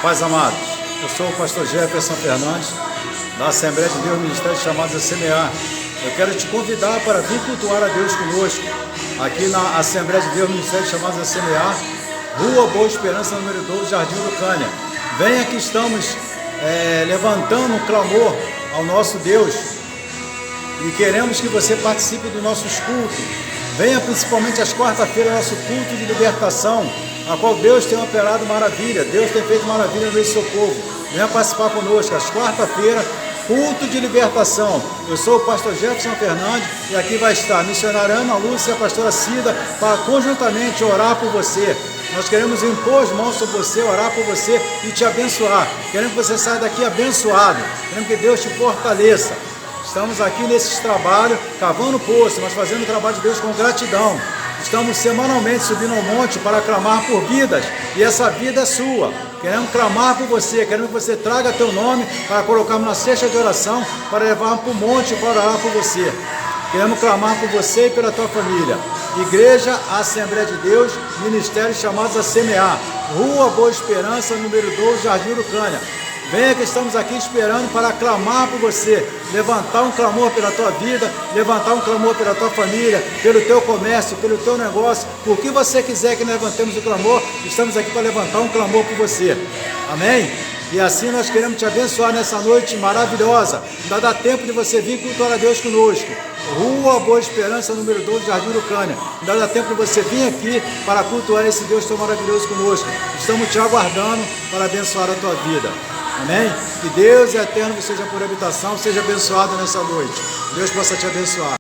Paz amados, eu sou o pastor Jefferson Fernandes, da Assembleia de Deus Ministério Chamados a Semear. Eu quero te convidar para vir cultuar a Deus conosco, aqui na Assembleia de Deus Ministério Chamados a Semear, Rua Boa Esperança, número 12, Jardim Urucânia. Venha que estamos levantando um clamor ao nosso Deus e queremos que você participe dos nossos cultos. Venha principalmente às quarta-feiras, nosso culto de libertação, a qual Deus tem operado maravilha, Deus tem feito maravilha no meio do seu povo. Venha participar conosco, às quarta-feiras, culto de libertação. Eu sou o pastor Jefferson Fernandes e aqui vai estar a missionária Ana Lúcia e a pastora Cida para conjuntamente orar por você. Nós queremos impor as mãos sobre você, orar por você e te abençoar. Queremos que você saia daqui abençoado, queremos que Deus te fortaleça. Estamos aqui nesse trabalho, cavando poço, mas fazendo o trabalho de Deus com gratidão. Estamos semanalmente subindo ao monte para clamar por vidas, e essa vida é sua. Queremos clamar por você, queremos que você traga teu nome para colocarmos na cesta de oração, para levarmos para o monte para orar por você. Queremos clamar por você e pela tua família. Igreja Assembleia de Deus, Ministério Chamados a Semear, Rua Boa Esperança, número 12, Jardim Urucânia. Venha que estamos aqui esperando para clamar por você, levantar um clamor pela tua vida, levantar um clamor pela tua família, pelo teu comércio, pelo teu negócio, por que você quiser que levantemos o clamor, estamos aqui para levantar um clamor por você. Amém? E assim nós queremos te abençoar nessa noite maravilhosa. Ainda dá tempo de você vir cultuar a Deus conosco. Rua Boa Esperança, número 12, Jardim Urucânia. Ainda dá tempo de você vir aqui para cultuar esse Deus tão maravilhoso conosco. Estamos te aguardando para abençoar a tua vida. Amém? Que Deus eterno seja por habitação, seja abençoado nessa noite. Deus possa te abençoar.